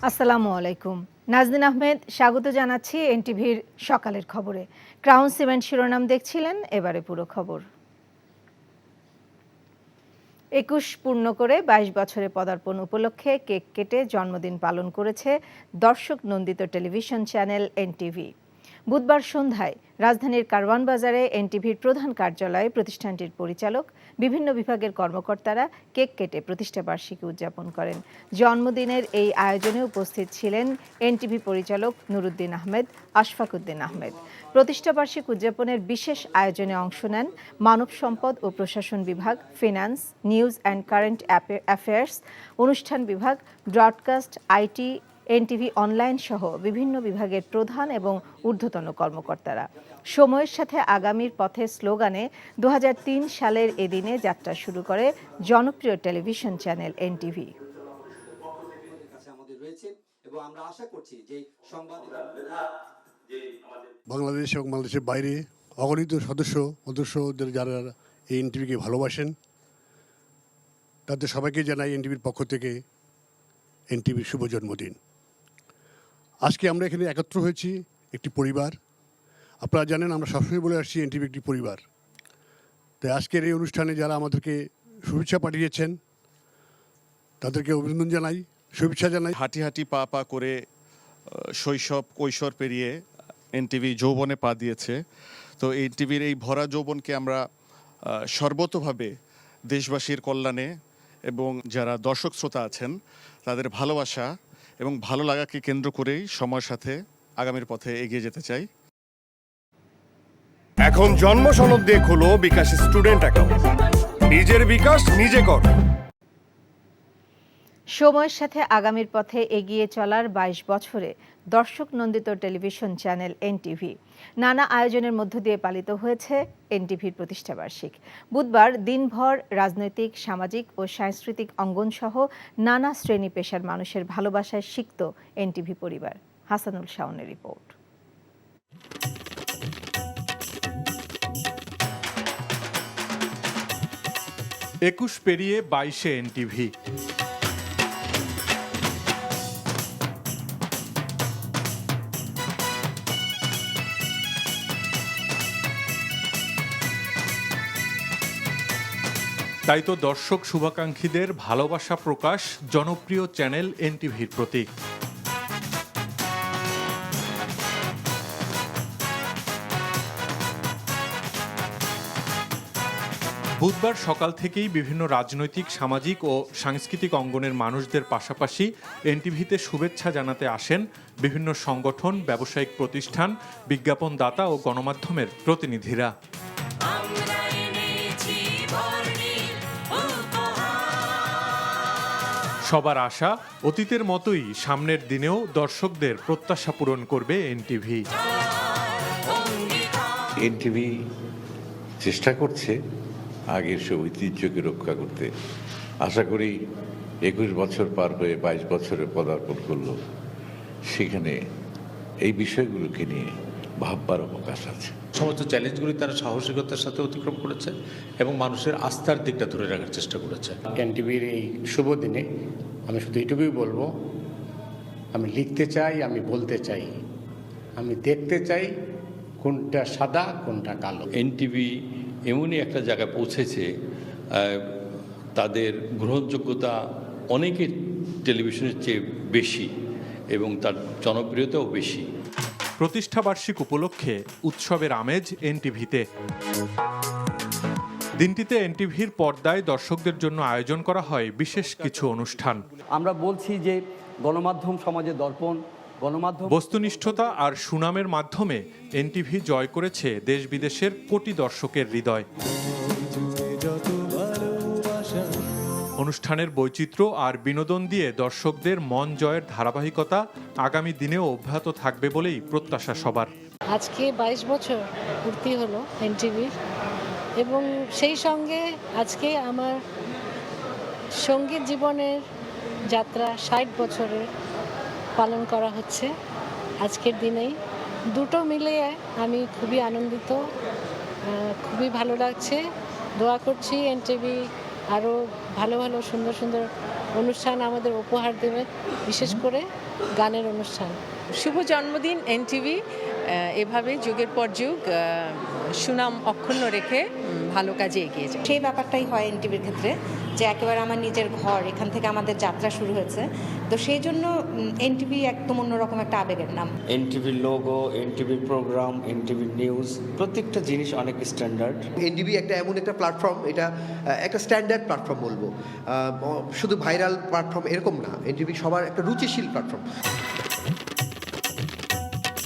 আসসালামু আলাইকুম। নাজনীন আহমেদ স্বাগত জানাচ্ছি এনটিভির সকালের খবরে। ক্রাউন সিমেন্ট শিরোনাম দেখছিলেন, এবারে পুরো খবর। ২১ পূর্ণ করে ২২ বছরে পদার্পণ উপলক্ষে কেক কেটে জন্মদিন পালন করেছে দর্শক নন্দিত টেলিভিশন চ্যানেল এনটিভি। বুধবার সন্ধ্যায় রাজধানীর কারওয়ান বাজারে এনটিভির প্রধান কার্যালয়ে প্রতিষ্ঠানটির পরিচালক, বিভিন্ন বিভাগের কর্মকর্তারা কেক কেটে প্রতিষ্ঠাবার্ষিকী উদযাপন করেন। জন্মদিনের এই আয়োজনে উপস্থিত ছিলেন এনটিভি পরিচালক নুরুদ্দিন আহমেদ, আশফাক উদ্দিন আহমেদ। প্রতিষ্ঠাবার্ষিকী উদযাপনের বিশেষ আয়োজনে অংশ নেন মানব সম্পদ ও প্রশাসন বিভাগ, finance, news and current affairs, অনুষ্ঠান বিভাগ, ব্রডকাস্ট, আইটি, এনটিভি অনলাইন সহ বিভিন্ন বিভাগের প্রধান এবং ঊর্ধ্বতন কর্মকর্তারা। সময়ের সাথে আগামীর পথে স্লোগানে ২০০৩ সালের এদিনে যাত্রা শুরু করে জনপ্রিয় টেলিভিশন চ্যানেল এনটিভি। বাংলাদেশ এবং বাংলাদেশের বাইরে অগণিত সদস্যদের যারা এই এনটিভিকে ভালোবাসেন, তাদের সবাইকে জানাই এনটিভির পক্ষ থেকে এনটিভির শুভ জন্মদিন। আজকে আমরা এখানে একত্র হয়েছি একটি পরিবার। আপনারা জানেন, আমরা সবসময় বলে আসছি এনটিভি একটি পরিবার। তাই আজকের এই অনুষ্ঠানে যারা আমাদেরকে শুভেচ্ছা পাঠিয়েছেন তাদেরকে অভিনন্দন জানাই, শুভেচ্ছা জানাই। হাঁটি হাঁটি পা পা করে শৈশব কৈশোর পেরিয়ে এনটিভি যৌবনে পা দিয়েছে। তো এনটিভির এই ভরা যৌবনকে আমরা সর্বতোভাবে দেশবাসীর কল্যাণে এবং যারা দর্শক শ্রোতা আছেন তাদের ভালোবাসা এবং ভালো লাগাকে কেন্দ্র করেই সময়ের সাথে আগামীর পথে এগিয়ে যেতে চাই। এখন জন্ম সনদ দিয়ে খোলো বিকাশ স্টুডেন্ট অ্যাকাউন্ট। নিজের বিকাশ নিজে কর। সময়ের সাথে আগামীর পথে এগিয়ে চলার ২২ বছরে দর্শক নন্দিত টেলিভিশন চ্যানেল এনটিভি। নানা আয়োজনের মধ্য দিয়ে পালিত হয়েছে এনটিভির প্রতিষ্ঠাবার্ষিক। বুধবার দিনভর রাজনৈতিক, সামাজিক ও সাংস্কৃতিক অঙ্গন সহ নানা শ্রেণী পেশার মানুষের ভালোবাসায় সিক্ত এনটিভি পরিবার। হাসানুল শাওনের রিপোর্ট। একুশ পেরিয়ে ২২ এনটিভি। তাই তো দর্শক শুভাকাঙ্ক্ষীদের ভালোবাসা প্রকাশ জনপ্রিয় চ্যানেল এনটিভির প্রতি। বুধবার সকাল থেকেই বিভিন্ন রাজনৈতিক, সামাজিক ও সাংস্কৃতিক অঙ্গনের মানুষদের পাশাপাশি এনটিভিতে শুভেচ্ছা জানাতে আসেন বিভিন্ন সংগঠন, ব্যবসায়িক প্রতিষ্ঠান, বিজ্ঞাপনদাতা ও গণমাধ্যমের প্রতিনিধিরা। সবার আশা, অতীতের মতোই সামনের দিনেও দর্শকদের প্রত্যাশা পূরণ করবে এনটিভি। এনটিভি চেষ্টা করছে আগের সব ঐতিহ্যকে রক্ষা করতে। আশা করি ২১ বছর পার হয়ে ২২ বছরে পদার্পণ করলো, সেখানে এই বিষয়গুলোকে নিয়ে ভাববার অবকাশ আছে। সমস্ত চ্যালেঞ্জগুলি তারা সাহসিকতার সাথে অতিক্রম করেছে এবং মানুষের আস্থার দিকটা ধরে রাখার চেষ্টা করেছে। এনটিভির এই শুভ দিনে আমি শুধু এইটুকুই বলবো, আমি লিখতে চাই, আমি বলতে চাই, আমি দেখতে চাই কোনটা সাদা কোনটা কালো। এনটিভি এমনই একটা জায়গায় পৌঁছেছে, তাদের গ্রহণযোগ্যতা অনেকের টেলিভিশনের চেয়ে বেশি এবং তার জনপ্রিয়তাও বেশি। প্রতিষ্ঠাবার্ষিক উপলক্ষে উৎসবের আমেজ এনটিভিতে। দিনটিতে এনটিভির পর্দায় দর্শকদের জন্য আয়োজন করা হয় বিশেষ কিছু অনুষ্ঠান। আমরা বলছি যে গণমাধ্যম সমাজের দর্পণ, গণমাধ্যম বস্তুনিষ্ঠতা আর সুনামের মাধ্যমে এনটিভি জয় করেছে দেশ বিদেশের কোটি দর্শকের হৃদয়। অনুষ্ঠানের বৈচিত্র্য আর বিনোদন দিয়ে দর্শকদের মন জয়ের ধারাবাহিকতা আগামী দিনেও অব্যাহত থাকবে বলেই প্রত্যাশা সবার। আজকে ২২ বছর পূর্তি হলো এনটিভির, এবং সেই সঙ্গে আজকে আমার সঙ্গীত জীবনের যাত্রা ৬০ বছরের পালন করা হচ্ছে আজকের দিনেই। দুটো মিলিয়ে আমি খুবই আনন্দিত, খুবই ভালো লাগছে। দোয়া করছি এনটিভি আরও ভালো ভালো সুন্দর সুন্দর অনুষ্ঠান আমাদের উপহার দেবে, বিশেষ করে গানের অনুষ্ঠান। শুভ জন্মদিন এনটিভি। এভাবে যুগের পর যুগ সুনাম অক্ষুণ্ণ রেখে ভালো কাজে এগিয়ে যায়। সেই ব্যাপারটাই হয় এনটিভির ক্ষেত্রে, যে একেবারে আমার নিজের ঘর, এখান থেকে আমাদের যাত্রা শুরু হয়েছে। তো সেই জন্য এনটিভি একদম অন্যরকম একটা আবেগের নাম। এনটিভির লোগো, এনটিভির প্রোগ্রাম, এনটিভির নিউজ, প্রত্যেকটা জিনিস অনেক স্ট্যান্ডার্ড। এনটিভি এমন একটা প্ল্যাটফর্ম, এটা একটা স্ট্যান্ডার্ড প্ল্যাটফর্ম বলবো, শুধু ভাইরাল প্ল্যাটফর্ম এরকম না। এনটিভি সবার একটা রুচিশীল প্ল্যাটফর্ম।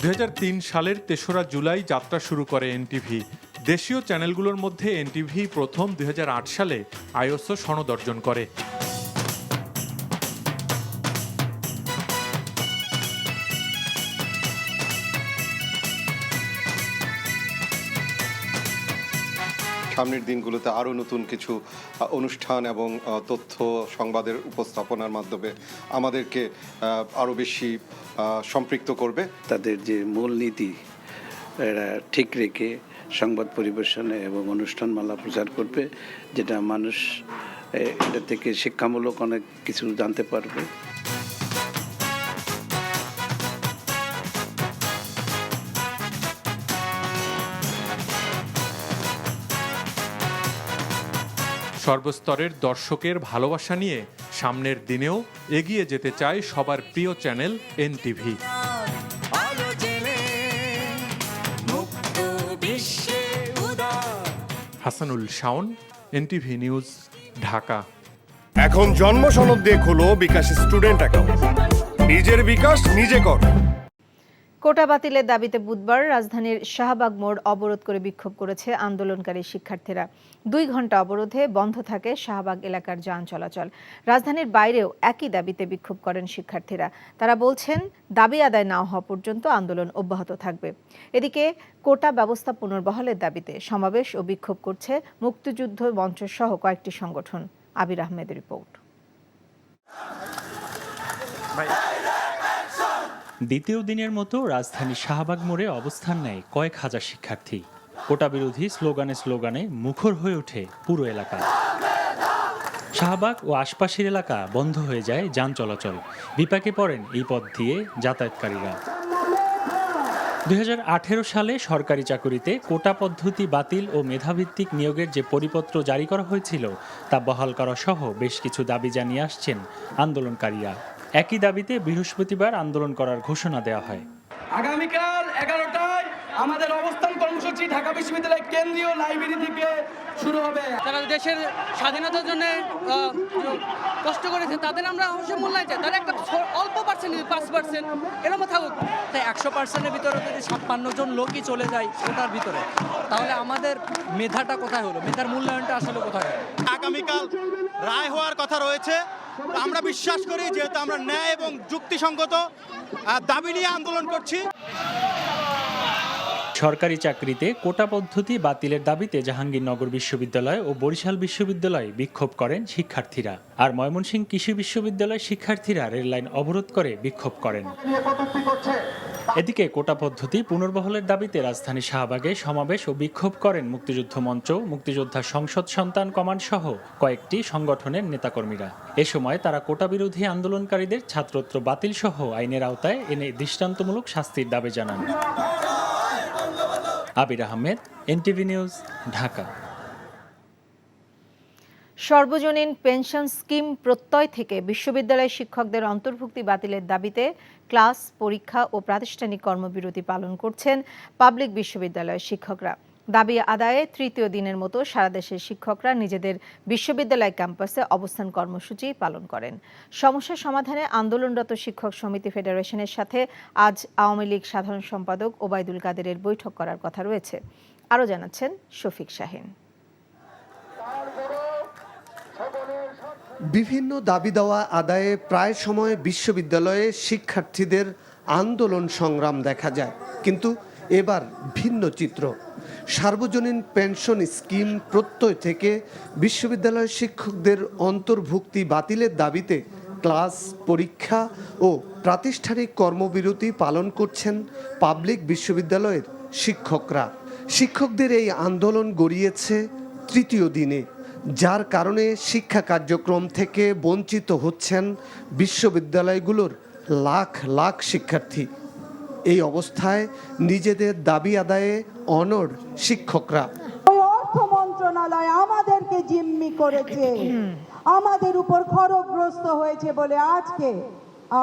2003 সালের 3রা জুলাই যাত্রা শুরু করে এনটিভি। দেশীয় চ্যানেলগুলোর মধ্যে এনটিভি প্রথম 2008 সালে আইএসও সনদ অর্জন করে। সামনের দিনগুলোতে আরও নতুন কিছু অনুষ্ঠান এবং তথ্য সংবাদের উপস্থাপনার মাধ্যমে আমাদেরকে আরও বেশি সম্পৃক্ত করবে। তাদের যে মূলনীতি এরা ঠিক রেখে সংবাদ পরিবেশনে এবং অনুষ্ঠানমালা প্রচার করবে, যেটা মানুষ এটা থেকে শিক্ষামূলক অনেক কিছু জানতে পারবে। সর্বস্তরের দর্শকের ভালোবাসা নিয়ে সামনের দিনেও এগিয়ে যেতে চায় সবার প্রিয় channel NTV. Hasanul Shaon, NTV news, Dhaka. এখন জন্ম সনদ দিয়ে খোলো বিকাশ স্টুডেন্ট অ্যাকাউন্ট। নিজের বিকাশ নিজে কর। কোটা বাতিলের দাবিতে বুধবার রাজধানীর শাহবাগ মোড় অবরোধ করে বিক্ষোভ করেছে আন্দোলনকারী শিক্ষার্থীরা। 2 ঘন্টা অবরোধে বন্ধ থাকে শাহবাগ এলাকার যান চলাচল। রাজধানীর বাইরেও একই দাবিতে বিক্ষোভ করেন শিক্ষার্থীরা। তারা বলছেন, দাবি আদায় না হওয়া পর্যন্ত আন্দোলন অব্যাহত থাকবে। এদিকে কোটা ব্যবস্থা পুনর্বহালের দাবিতে সমাবেশ ও বিক্ষোভ করছে মুক্তিযুদ্ধ মঞ্চ সহ কয়েকটি সংগঠন। আবির আহমেদের রিপোর্ট। দ্বিতীয় দিনের মতো রাজধানীর শাহবাগ মোড়ে অবস্থান নেয় কয়েক হাজার শিক্ষার্থী। কোটা বিরোধী স্লোগানে মুখর হয়ে ওঠে পুরো এলাকা। শাহবাগ ও আশপাশের এলাকা বন্ধ হয়ে যায় যান চলাচল। বিপাকে পড়েন এই পথ দিয়ে যাতায়াতকারীরা। 2018 সালে সরকারি চাকুরিতে কোটা পদ্ধতি বাতিল ও মেধাভিত্তিক নিয়োগের যে পরিপত্র জারি করা হয়েছিল তা বহাল করা সহ বেশ কিছু দাবি জানিয়ে আসছেন আন্দোলনকারীরা। একই দাবিতে বৃহস্পতিবার আন্দোলন করার ঘোষণা দেওয়া হয়। আগামীকাল 11টায় আমাদের অবস্থান কর্মসূচি ঢাকা বিশ্ববিদ্যালয় কেন্দ্রীয় লাইব্রেরি থেকে শুরু হবে। যারা দেশের স্বাধীনতার জন্য কষ্ট করেছে তাদের আমরা অবশ্যই মূল্যায়ন চাই। তারা একটা অল্প পার্সেন্ট, 5% এরকম থাকুক। তাই 100%-এর ভিতরে যদি 56 জন লোকই চলে যায় ওটার ভিতরে, তাহলে আমাদের মেধাটা কোথায় হলো? মেধার মূল্যায়নটা আসলে কোথায়? আগামীকাল রায় হওয়ার কথা রয়েছে। আমরা বিশ্বাস করি, যেহেতু আমরা ন্যায় এবং যুক্তিসঙ্গত দাবি নিয়ে আন্দোলন করছি। সরকারি চাকরিতে কোটা পদ্ধতি বাতিলের দাবিতে জাহাঙ্গীরনগর বিশ্ববিদ্যালয় ও বরিশাল বিশ্ববিদ্যালয়ে বিক্ষোভ করেন শিক্ষার্থীরা। আর ময়মনসিংহ কৃষি বিশ্ববিদ্যালয়ের শিক্ষার্থীরা রেললাইন অবরোধ করে বিক্ষোভ করেন। এদিকে কোটা পদ্ধতি পুনর্বহালের দাবিতে রাজধানী শাহবাগে সমাবেশ ও বিক্ষোভ করেন মুক্তিযুদ্ধ মঞ্চ, মুক্তিযোদ্ধা সংসদ সন্তান কমান্ড সহ কয়েকটি সংগঠনের নেতাকর্মীরা। এ সময় তারা কোটা বিরোধী আন্দোলনকারীদের ছাত্রত্ব বাতিল সহ আইনের আওতায় এনে দৃষ্টান্তমূলক শাস্তির দাবি জানান। আবির আহমেদ, এনটিভি নিউজ, ঢাকা। সর্বজনীন পেনশন স্কিম প্রত্যয় থেকে বিশ্ববিদ্যালয় শিক্ষকদের অন্তর্ভুক্তি বাতিলের দাবিতে ক্লাস, পরীক্ষা ও প্রাতিষ্ঠানিক কর্মবিরতি পালন করছেন পাবলিক বিশ্ববিদ্যালয়ের শিক্ষকরা। দাবি আদায়ে তৃতীয় দিনের মতো সারা দেশের শিক্ষকরা নিজেদের বিশ্ববিদ্যালয় ক্যাম্পাসে অবস্থান কর্মসূচি পালন করেন। সমস্যা সমাধানে আন্দোলনরত শিক্ষক সমিতি ফেডারেশনের সাথে আজ আওয়ামী লীগ সাধারণ সম্পাদক ওবায়দুল কাদেরের বৈঠক করার কথা রয়েছে। আরও জানাচ্ছেন শফিক শাহীন। বিভিন্ন দাবি দেওয়া আদায়ে প্রায় সময় বিশ্ববিদ্যালয়ে শিক্ষার্থীদের আন্দোলন সংগ্রাম দেখা যায়, কিন্তু এবার ভিন্ন চিত্র। সার্বজনীন পেনশন স্কিম প্রত্যয় থেকে বিশ্ববিদ্যালয়ের শিক্ষকদের অন্তর্ভুক্তি বাতিলের দাবিতে ক্লাস, পরীক্ষা ও প্রাতিষ্ঠানিক কর্মবিরতি পালন করছেন পাবলিক বিশ্ববিদ্যালয়ের শিক্ষকরা। শিক্ষকদের এই আন্দোলন গড়িয়েছে তৃতীয় দিনে। যার কারণে শিক্ষা কার্যক্রম থেকে বঞ্চিত হচ্ছেন বিশ্ববিদ্যালয়গুলোর লাখ লাখ শিক্ষার্থী। এই অবস্থায় নিজেদের দাবি আদায়ে অনড় শিক্ষকরা। অর্থ মন্ত্রণালয় আমাদেরকে জিম্মি করেছে, আমাদের উপর খড়গগ্রস্ত হয়েছে বলে আজকে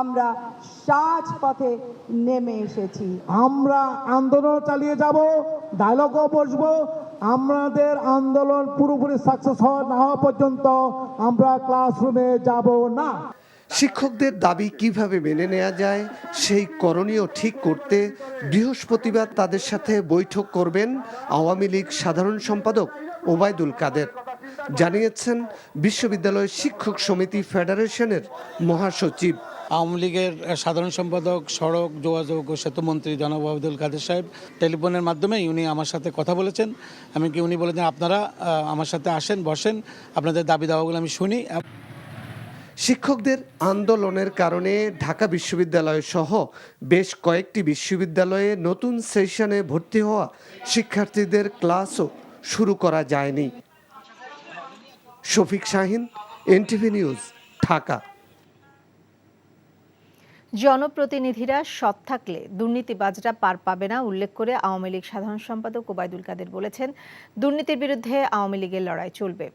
আমরা রাজপথে নেমে এসেছি। আমরা আন্দোলন চালিয়ে যাব, ডায়লগও বসবো। আমাদের আন্দোলন পুরোপুরি সাকসেস না হওয়া পর্যন্ত আমরা ক্লাসরুমে যাব না। শিক্ষকদের দাবি কিভাবে মেনে নেওয়া যায় সেই করণীয় ঠিক করতে বৃহস্পতিবার তাদের সাথে বৈঠক করবেন আওয়ামী লীগ সাধারণ সম্পাদক ওবায়দুল কাদের, জানিয়েছেন বিশ্ববিদ্যালয় শিক্ষক সমিতি ফেডারেশনের মহাসচিব। আওয়ামী লীগের সাধারণ সম্পাদক, সড়ক যোগাযোগ ও সেতু মন্ত্রী জনাব ওবায়দুল কাদের সাহেব টেলিফোনের মাধ্যমে উনি আমার সাথে কথা বলেছেন। উনি বলেছেন আপনারা আমার সাথে আসেন, বসেন, আপনাদের দাবি দাওয়াগুলো আমি শুনি। শিক্ষকদের আন্দোলনের কারণে ঢাকা বিশ্ববিদ্যালয় সহ বেশ কয়েকটি বিশ্ববিদ্যালয়ে নতুন সেশনে ভর্তি হওয়া শিক্ষার্থীদের ক্লাসও শুরু করা যায়নি। Shafiq Shahin, NTV news, Dhaka. জনপ্রতিনিধিরা সৎ থাকলে দুর্নীতিবাজরা পার পাবে না উল্লেখ করে আওয়ামী লীগ সাধারণ সম্পাদক ওবায়দুল কাদের বলেছেন, দুর্নীতির বিরুদ্ধে আওয়ামী লীগের লড়াই চলবে।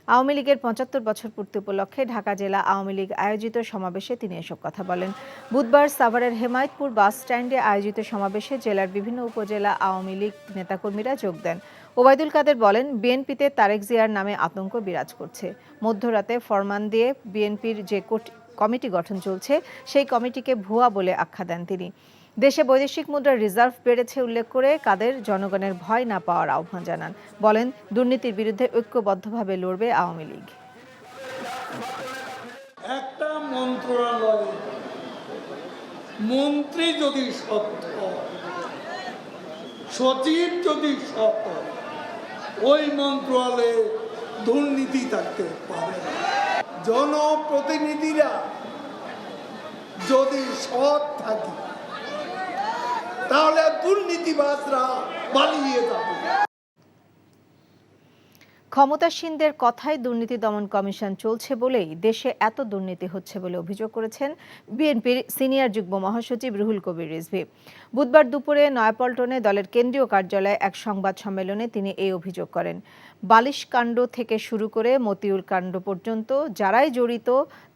আওয়ামী লীগের ৭৫ বছর পূর্তি উপলক্ষে ঢাকা জেলা আওয়ামী লীগ আয়োজিত সমাবেশে তিনি এসব কথা বলেন। বুধবার সাভারের হেমায়েতপুর বাস স্ট্যান্ডে আয়োজিত সমাবেশে জেলার বিভিন্ন উপজেলা আওয়ামী লীগ নেতাকর্মীরা যোগ দেন। ওবায়দুল কাদের বলেন, বিএনপিতে তারেক জিয়ার নামে আতঙ্ক বিরাজ করছে। মধ্যরাতে ফরমান দিয়ে বিএনপির যে কমিটি গঠন চলছে সেই কমিটিকে ভুয়া বলে আখ্যা দেন তিনি। দেশে বৈদেশিক মুদ্রার রিজার্ভ বেড়েছে উল্লেখ করে কাদের জনগণের ভয় না পাওয়ার আহ্বান জানান। বলেন, দুর্নীতির বিরুদ্ধে ঐক্যবদ্ধভাবে লড়বে আওয়ামী লীগ। একটা মন্ত্রণালয়ে মন্ত্রী যদি সৎ, সচিব যদি সৎ, ওই মন্ত্রণালয়ে দুর্নীতি থাকতে পারে। জনপ্রতিনিধিরা যদি সৎ থাকে তাহলে দুর্নীতিবাজরা পালিয়ে যাবে। ক্ষমতাসীনদের কথায় দুর্নীতি দমন কমিশন চলছে বলেই দেশে এত দুর্নীতি হচ্ছে বলে অভিযোগ করেছেন বিএনপির সিনিয়র যুগ্ম মহাসচিব রুহুল কবির রিজভী। বুধবার দুপুরে নয়াপল্টনে দলের কেন্দ্রীয় কার্যালয়ে এক সংবাদ সম্মেলনে তিনি এই অভিযোগ করেন। বালিশ কাণ্ড থেকে শুরু করে মতিউর কাণ্ড পর্যন্ত যারাই জড়িত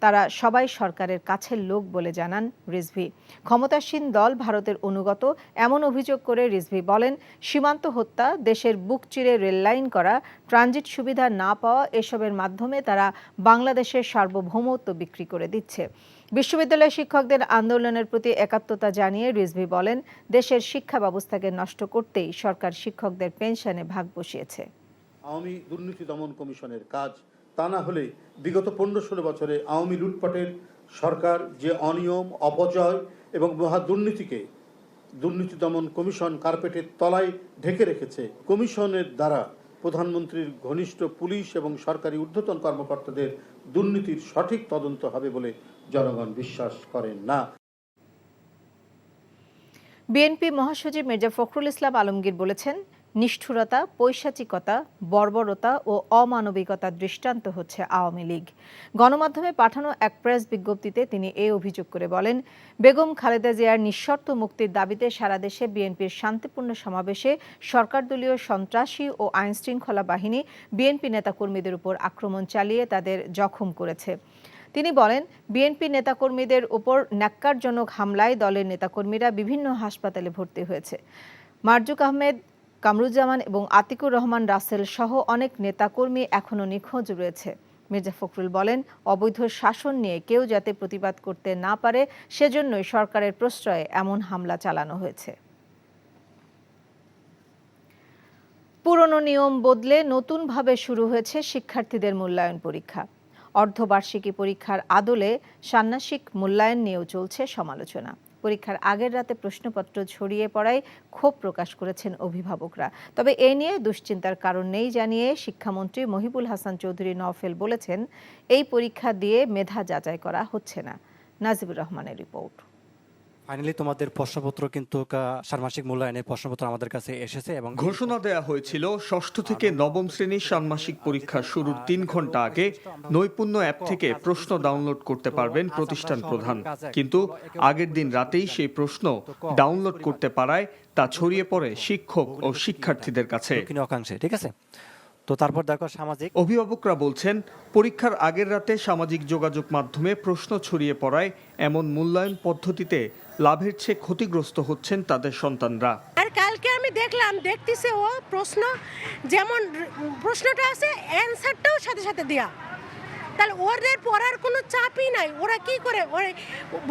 তারা সবাই সরকারের কাছের লোক বলে জানান রিজভী। ক্ষমতাসীন দল ভারতের অনুগত এমন অভিযোগ করে রিজভী বলেন, সীমান্ত হত্যা, দেশের বুক চিরে রেললাইন করা, ট্রানজিট সুবিধা না পাওয়া, এসবের মাধ্যমে তারা বাংলাদেশের সার্বভৌমত্ব বিক্রি করে দিচ্ছে। বিশ্ববিদ্যালয় শিক্ষকদের আন্দোলনের প্রতি একাত্মতা জানিয়ে রিজভী বলেন, দেশের শিক্ষা ব্যবস্থাকে নষ্ট করতেই সরকার শিক্ষকদের পেনশনে ভাগ বসিয়েছে। আওয়ামী দুর্নীতি দমন কমিশনের কাজ, তা না হলে বিগত ১৫-১৬ বছরে আওয়ামী লুটপাটের সরকার যে অনিয়ম, অপচয় এবং মহা দুর্নীতিকে দুর্নীতি দমন কমিশন কার্পেটের তলায় ঢেকে রেখেছে। কমিশনের দ্বারা প্রধানমন্ত্রীর ঘনিষ্ঠ পুলিশ এবং সরকারি ঊর্ধ্বতন কর্মকর্তাদের দুর্নীতির সঠিক তদন্ত হবে বলে জনগণ বিশ্বাস করেন না। বিএনপি মহাসচিব মির্জা ফখরুল ইসলাম আলমগীর বলেছেন, নিষ্ঠুরতা, পৈশাচিকতা, বর্বরতা ও অমানবিকতার দৃষ্টান্ত হচ্ছে আওয়ামী লীগ। গণমাধ্যমে পাঠানো এক প্রেস বিজ্ঞপ্তিতে তিনি এই অভিযোগ করে বলেন, বেগম খালেদা জিয়ার নিঃশর্ত মুক্তির দাবিতে সারা দেশে বিএনপির শান্তিপূর্ণ সমাবেশে সরকারদলীয় সন্ত্রাসী ও আইনশৃঙ্খলা বাহিনী বিএনপি নেতাকর্মীদের উপর আক্রমণ চালিয়ে তাদের জখম করেছে। তিনি বলেন, বিএনপি নেতাকর্মীদের উপর ন্যাক্কারজনক হামলায় দলের নেতাকর্মীরা বিভিন্ন হাসপাতালে ভর্তি হয়েছে। মারজুক আহমেদ, কামরুজ্জামান এবং আতিকুর রহমান রাসেল সহ অনেক নেতাকর্মী এখনও নিখোঁজ রয়েছে। মির্জা ফখরুল বলেন, অবৈধ শাসন নিয়ে কেউ যাতে প্রতিবাদ করতে না পারে সেজন্যই সরকারের প্রশ্রয়ে এমন হামলা চালানো হয়েছে। পুরনো নিয়ম বদলে নতুনভাবে শুরু হয়েছে শিক্ষার্থীদের মূল্যায়ন পরীক্ষা। অর্ধবার্ষিকী পরীক্ষার আদলে ষান্মাসিক মূল্যায়ন নিয়েও চলছে সমালোচনা। পরীক্ষার আগের রাতে প্রশ্নপত্র ছড়িয়ে পড়ায় ক্ষোভ প্রকাশ করেছেন অভিভাবকরা। তবে এ নিয়ে দুশ্চিন্তার কারণ নেই জানিয়ে শিক্ষামন্ত্রী মহিবুল হাসান চৌধুরী নওফেল বলেছেন, এই পরীক্ষা দিয়ে মেধা যাচাই করা হচ্ছে না। নাজিবুর রহমানের রিপোর্ট। ফাইনালি তোমাদের প্রশ্নপত্র কিন্তু ষান্মাসিক মূল্যায়নের প্রশ্নপত্র আমাদের কাছে এসেছে এবং ঘোষণা দেয়া হয়েছিল ষষ্ঠ থেকে নবম শ্রেণীর ষান্মাসিক পরীক্ষা শুরুর ৩ ঘন্টা আগে নৈপুণ্য অ্যাপ থেকে প্রশ্ন ডাউনলোড করতে পারবেন প্রতিষ্ঠান প্রধান, কিন্তু আগের দিন রাতেই সেই প্রশ্ন ডাউনলোড করতে পারায় তা ছড়িয়ে পড়ে শিক্ষক ও শিক্ষার্থীদের কাছে। ঠিক আছে, তো তারপর দেখো সামাজিক অভিভাবকরা বলছেন পরীক্ষার আগের রাতে সামাজিক যোগাযোগ মাধ্যমে প্রশ্ন ছড়িয়ে পড়ায় এমন মূল্যায়ন পদ্ধতিতে লাভের চেয়ে ক্ষতিগ্রস্ত হচ্ছেন তাদের সন্তানরা। আর কালকে আমি দেখতেছি ও প্রশ্ন যেমন প্রশ্নটা আছে অ্যানসারটাও সাথে সাথে দেয়া, তাহলে ওদের পড়ার কোনো চাপই নাই। ওরা কি করে,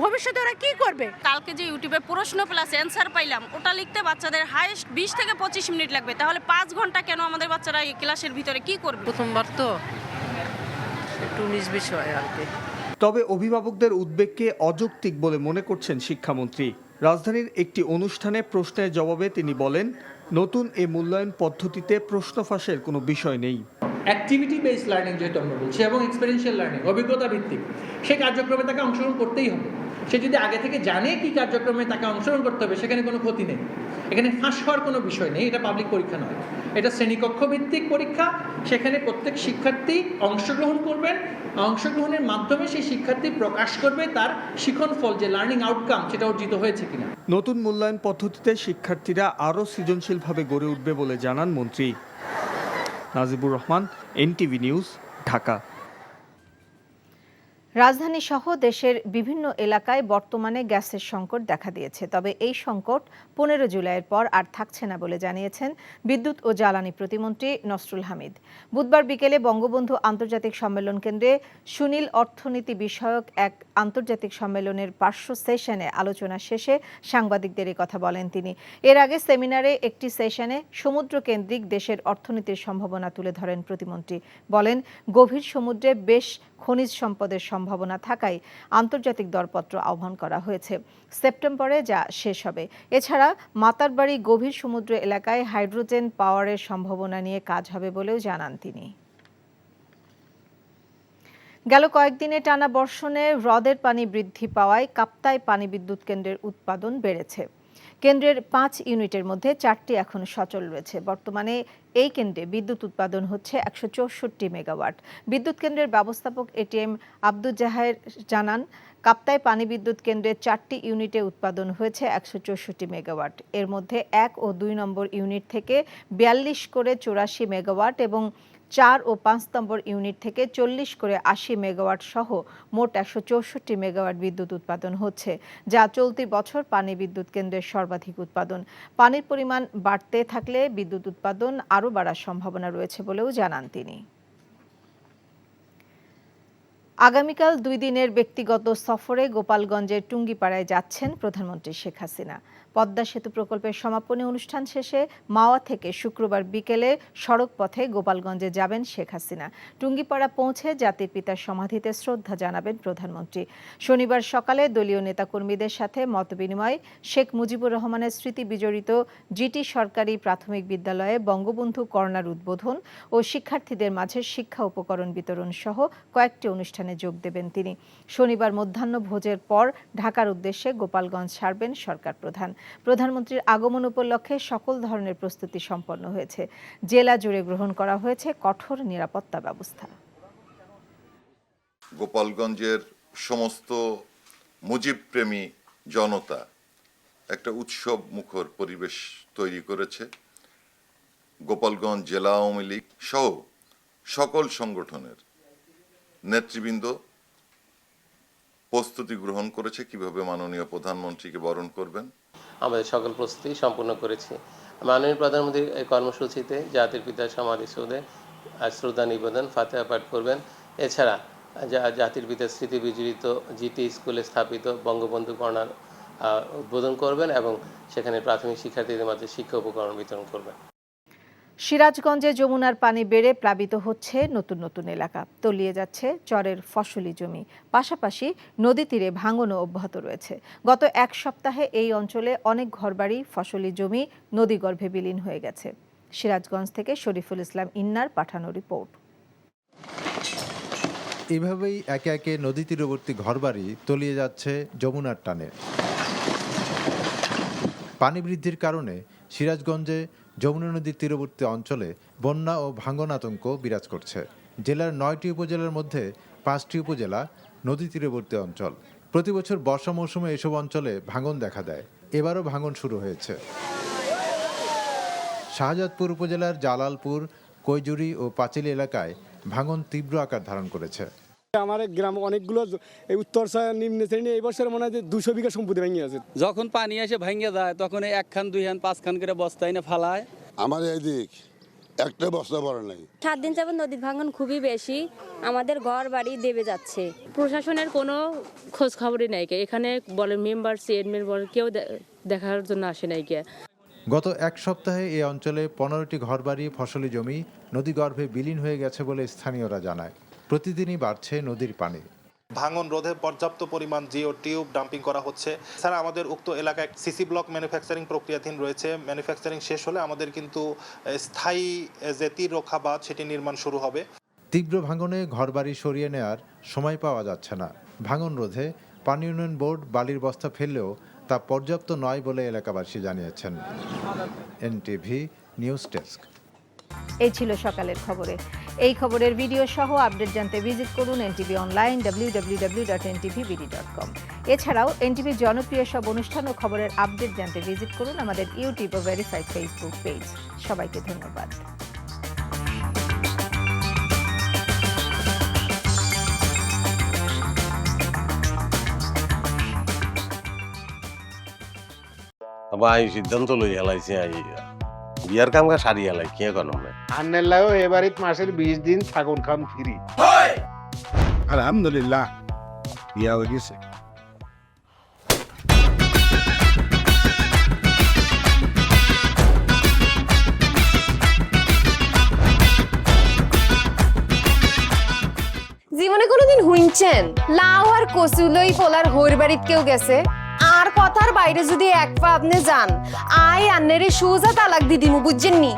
ভবিষ্যতে ওরা কি করবে? কালকে যে ইউটিউবে প্রশ্ন প্লাস অ্যান্সার পাইলাম, ওটা লিখতে বাচ্চাদের হাইয়েস্ট 20 থেকে 25 মিনিট লাগবে, তাহলে 5 ঘন্টা কেন আমাদের বাচ্চারা এই ক্লাসের ভিতরে কি করবে? প্রথমবার তো একটু 19-20 হয় আর কি। তবে অভিভাবকদের উদ্বেগকে অযৌক্তিক বলে মনে করছেন শিক্ষামন্ত্রী। রাজধানীর একটি অনুষ্ঠানে প্রশ্নের জবাবে তিনি বলেন, নতুন এই মূল্যায়ন পদ্ধতিতে প্রশ্ন ফাঁসের কোনো বিষয় নেই। অ্যাক্টিভিটি বেসড লার্নিং যেটা আমরা বলছি এবং এক্সপেরিয়েন্সিয়াল লার্নিং, অভিজ্ঞতা ভিত্তিক, সেই কার্যক্রমে তাকে অংশগ্রহণ করতেই হবে। সে যদি আগে থেকে জানে কি কার্যক্রমে তাকে অংশগ্রহণ করতে হবে, সেখানে কোনো ক্ষতি নেই, এখানে ফাঁস হওয়ার কোনো বিষয় নেই। এটা পাবলিক পরীক্ষা নয়, এটা শ্রেণীকক্ষ ভিত্তিক পরীক্ষা। সেখানে প্রত্যেক শিক্ষার্থী অংশগ্রহণ করবেন, অংশগ্রহণের মাধ্যমে সেই শিক্ষার্থী প্রকাশ করবে তার শিখন ফল, যে লার্নিং আউটকাম, সেটা অর্জিত হয়েছে কিনা। নতুন মূল্যায়ন পদ্ধতিতে শিক্ষার্থীরা আরও সৃজনশীলভাবে গড়ে উঠবে বলে জানান মন্ত্রী। Najibur Rahman, NTV news, Dhaka. রাজধানী সহ দেশের বিভিন্ন এলাকায় বর্তমানে গ্যাসের সংকট দেখা দিয়েছে, তবে এই সংকট 15 জুলাইয়ের পর আর থাকছে না বলে জানিয়েছেন বিদ্যুৎ ও জ্বালানি প্রতিমন্ত্রী নসরুল হামিদ। বুধবার বিকেলে বঙ্গবন্ধু আন্তর্জাতিক সম্মেলন কেন্দ্রে সুনীল অর্থনীতি বিষয়ক এক আন্তর্জাতিক সম্মেলনের পার্শ্ব সেশনে আলোচনা শেষে সাংবাদিকদের এই কথা বলেন তিনি। এর আগে সেমিনারে একটি সেশনে সমুদ্র কেন্দ্রিক দেশের অর্থনীতির সম্ভাবনা তুলে ধরেন প্রতিমন্ত্রী। বলেন, গভীর সমুদ্রে বেশ খনিজ সম্পদের সম্ভাবনা থাকায় আন্তর্জাতিক দরপত্র আহ্বান করা হয়েছে। সেপ্টেম্বরে যা শেষ হবে। এছাড়া মাতারবাড়ি গভীর সমুদ্র এলাকায় হাইড্রোজেন পাওয়ারের সম্ভাবনা নিয়ে কাজ হবে বলেও জানান তিনি। গেল কয়েকদিনে টানা বর্ষণে হ্রদের পানি বৃদ্ধি পাওয়ায় কাপ্তাই পানি বিদ্যুৎ কেন্দ্রের উৎপাদন বেড়েছে। কেন্দ্রের 5 ইউনিটের মধ্যে 4টি এখন সচল রয়েছে। বর্তমানে এই কেন্দ্রে বিদ্যুৎ উৎপাদন হচ্ছে 164 মেগাওয়াট। বিদ্যুৎ কেন্দ্রের ব্যবস্থাপক এটিএম আব্দুল জাহের জানান, কাপ্তাই পানি বিদ্যুৎ কেন্দ্রের 4টি ইউনিটে উৎপাদন হয়েছে 164 মেগাওয়াট। এর মধ্যে 1 ও 2 নম্বর ইউনিট থেকে 42 করে 84 মেগাওয়াট এবং 4 ও 5 নম্বর ইউনিট থেকে 40 করে 80 মেগাওয়াট সহ মোট 164 মেগাওয়াট বিদ্যুৎ উৎপাদন হচ্ছে, যা চলতি বছর পানি বিদ্যুৎ কেন্দ্রের সর্বাধিক উৎপাদন। পানির পরিমাণ বাড়তে থাকলে বিদ্যুৎ উৎপাদন আরও বাড়ার সম্ভাবনা রয়েছে বলেও জানান তিনি। আগামীকাল 2 দিনের ব্যক্তিগত সফরে গোপালগঞ্জের টুঙ্গিপাড়ায় যাচ্ছেন প্রধানমন্ত্রী শেখ হাসিনা। পদ্মা সেতু প্রকল্পের সমাপনী অনুষ্ঠান শেষে মাওয়া থেকে শুক্রবার বিকেলে সড়ক পথে গোপালগঞ্জে যাবেন শেখ হাসিনা। টুঙ্গিপাড়া পৌঁছে জাতির পিতার সমাধিতে শ্রদ্ধা জানাবেন প্রধানমন্ত্রী। শনিবার সকালে দলীয় নেতাকর্মীদের সাথে মতবিনিময়, শেখ মুজিবুর রহমানের স্মৃতি বিজড়িত জিটি সরকারি প্রাথমিক বিদ্যালয়ে বঙ্গবন্ধু কর্নার উদ্বোধন ও শিক্ষার্থীদের মাঝে শিক্ষা উপকরণ বিতরণ সহ কয়েকটি অনুষ্ঠানে যোগ দেবেন তিনি। শনিবার মধ্যাহ্ন ভোজের পর ঢাকার উদ্দেশ্যে গোপালগঞ্জ ছাড়বেন সরকার প্রধান। প্রধানমন্ত্রীর আগমন উপলক্ষে সকল ধরনের প্রস্তুতি সম্পন্ন হয়েছে। জেলা জুড়ে গ্রহণ করা হয়েছে কঠোর নিরাপত্তা ব্যবস্থা। গোপালগঞ্জের সমস্ত মুজিবপ্রেমী জনতা একটা উৎসব মুখর পরিবেশ তৈরি করেছে। গোপালগঞ্জ জেলা আওয়ামী লীগ সহ সকল সংগঠনের নেতৃবৃন্দ প্রস্তুতি গ্রহণ করেছে কিভাবে মাননীয় প্রধানমন্ত্রীকে বরণ করবেন। আমাদের সকল প্রস্তুতি সম্পূর্ণ করেছি। মাননীয় প্রধানমন্ত্রীর এই কর্মসূচিতে জাতির পিতার সমাধিস্থলে শ্রদ্ধা নিবেদন, ফাতেহা পাঠ করবেন। এছাড়া জাতির পিতার স্মৃতি বিজড়িত জিটি স্কুলে স্থাপিত বঙ্গবন্ধু কর্নার উদ্বোধন করবেন এবং সেখানে প্রাথমিক শিক্ষার্থীদের মাঝে শিক্ষা উপকরণ বিতরণ করবেন। সিরাজগঞ্জে যমুনার পানি বেড়ে প্লাবিত হচ্ছে নতুন নতুন এলাকা, তলিয়ে যাচ্ছে চরের ফসলি জমি, পাশাপাশি নদী তীরে ভাঙনও অব্যাহত রয়েছে। গত এক সপ্তাহে এই অঞ্চলে অনেক ঘরবাড়ি, ফসলি জমি নদীগর্ভে বিলীন হয়ে গেছে। সিরাজগঞ্জ থেকে শরীফুল ইসলাম ইন্নার পাঠানো রিপোর্ট। এভাবেই একে একে নদী তীরবর্তী ঘরবাড়ি তলিয়ে যাচ্ছে যমুনার টানে। পানি বৃদ্ধির কারণে সিরাজগঞ্জে যমুনা নদীর তীরবর্তী অঞ্চলে বন্যা ও ভাঙন আতঙ্ক বিরাজ করছে। জেলার 9টি উপজেলার মধ্যে 5টি উপজেলা নদী তীরবর্তী অঞ্চল। প্রতি বছর বর্ষা মৌসুমে এসব অঞ্চলে ভাঙন দেখা দেয়। এবারও ভাঙন শুরু হয়েছে। শাহজাদপুর উপজেলার জালালপুর, কৈজুরি ও পাঁচিল এলাকায় ভাঙন তীব্র আকার ধারণ করেছে। আমার গ্রাম অনেকগুলো এই উত্তর নিম্ন শ্রেণী এই বছর মনে হয় যে 200 বিঘা সম্পত্তি ভেঙে আছে। যখন পানি এসে ভেঙে যায় তখন 1 খান 2 খান 5 খান করে বস্তায় না ফালায়। আমার এইদিক একটা বস্তা বড় নাই। 7 দিন যাবত নদীর ভাঙন খুবই বেশি, আমাদের ঘর বাড়ি দেবে যাচ্ছে। প্রশাসনের কোনো খোঁজ খবরই নাই, এখানে বলে মেম্বার চেয়ারম্যান বলে কেউ দেখার জন্য আসে নাই। গত এক সপ্তাহে এই অঞ্চলে 15টি ঘরবাড়ি, ফসলি জমি নদীগর্ভে বিলীন হয়ে গেছে বলে স্থানীয়রা জানায়। প্রতিদিনই বাড়ছে নদীর পানি। ভাঙন রোধে পর্যাপ্ত পরিমাণ জিও টিউব ডাম্পিং করা হচ্ছে। এছাড়া আমাদের উক্ত এলাকায় সিসি ব্লক ম্যানুফ্যাকচারিং প্রক্রিয়াধীন রয়েছে। ম্যানুফ্যাকচারিং শেষ হলে আমাদের কিন্তু স্থায়ী যে তীর রক্ষা বাঁধ সেটি নির্মাণ শুরু হবে। তীব্র ভাঙনে ঘরবাড়ি সরিয়ে নেওয়ার সময় পাওয়া যাচ্ছে না। ভাঙন রোধে পানি উন্নয়ন বোর্ড বালির বস্তা ফেললেও তা পর্যাপ্ত নয় বলে এলাকাবাসী জানিয়েছেন। NTV news desk. এই ছিল সকালের খবরে। এই খবরের ভিডিও সহ আপডেট জানতে ভিজিট করুন এনটিভি অনলাইন www.ntvbd.com। এছাড়াও এনটিভির জনপ্রিয় সব অনুষ্ঠান ও খবরের আপডেট জানতে ভিজিট করুন আমাদের ইউটিউব ও ভেরিফাইড ফেসবুক পেজ। সবাইকে ধন্যবাদ। ভাই সিদ্ধান্ত লই হেলাইছে বিয়ার কাম কা সারি হেলাই কি এখন আন্নের লাও এবারিত মাসের 20 দিন ছাগল খাম ফ্রি। আলহামদুলিল্লাহ বিয়া হয়ে গেছে। জীবনে কোনোদিন হুইনছেন লাউ আর কচুলই পোলার হোর বাড়িত কেউ গেছে আর কথার বাইরে যদি এক পা আপনি যান আই আন্নেরে সুজা তালাক দি দিমু, বুঝছেন নি?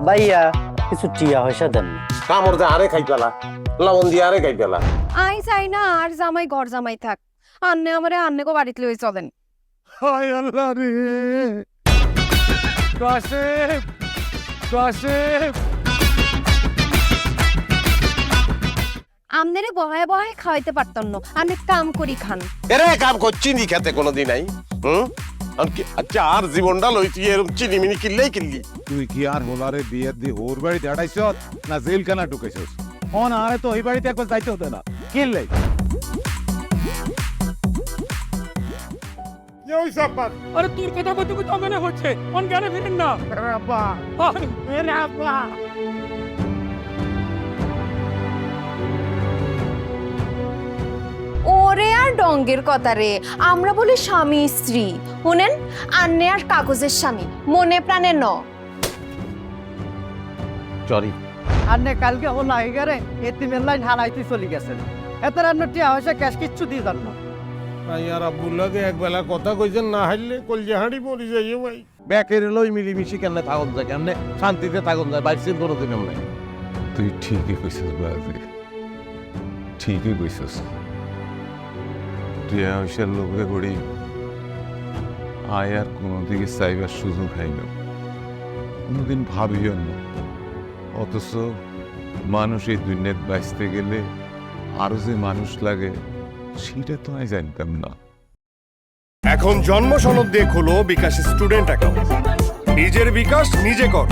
ভাইয়া কিছু টিয়া পয়সা দেন। কামর দে আরে খাই পেলা, লবণ দিয়ে আরে খাই পেলা। আই চাই না আর জামাই ঘর জামাই থাক, আন্নে আমারে আন্নেকো বাড়িতে লই চলেন। হায় আল্লাহ রে, কাশেম কাশেম আমনেরে বহায় বহায় খাওয়াইতে পারতাম না, আন্নে কাম করি খান। এরে কাম করছি নি খেতে কোনোদিন নাই। আচ্ছা আর জীবনটা লই তুই এরকম চিনিমিনি কিল্লেই কিল্লি। তুই কি আর হোলারে বিয়ে দিয়ে ওর বাড়িতে আড়াইছ না জেলখানা ঢুকাইছস? অন আরে তো ওই বাড়িতে একবার যাইতে হতো না, কিনলে আরে তোর কথা বলতে বলতে মনে হচ্ছে অন জ্ঞানে ফিরেন না। আব্বা মেরে আব্বা ওরে আর ডঙ্গের কথা রে, আমরা বলি স্বামী স্ত্রী, শুনেন আন্নে আর কাগজের স্বামী, মনে প্রাণে ন। সরি আন্নে কালকে ও নাইগারে এতিমের লাইন হারাইতে চলে গেছেন, এত রান্না টিয়া হয়েছে ক্যাশ কিচ্ছু দিয়ে যান না। আর আব্বুল্লাহকে একবেলা কথা কইছেন না হাইলে কলজে হাঁড়ি পড়ি যাই ভাই। ব্যাকের লই মিলিমিশি কেন থাকুন যায়, কেমনে শান্তিতে থাকুন যায়, বাইসেন কোনো দিন এমনি। তুই ঠিকই কইছিস বাজে, ঠিকই কইছিস। তুই আয়সার লোভে করি আয় আর কোনো দিকে চাইবার সুযোগ হয়নি, কোনোদিন ভাবিও না। অথচ মানুষ এই দুনিয়াতে বাঁচতে গেলে আরো যে মানুষ লাগে সেটা তো আমি জানতাম না। এখন জন্ম সনদ দিয়ে খোলো বিকাশ স্টুডেন্ট অ্যাকাউন্ট। নিজের বিকাশ নিজে কর।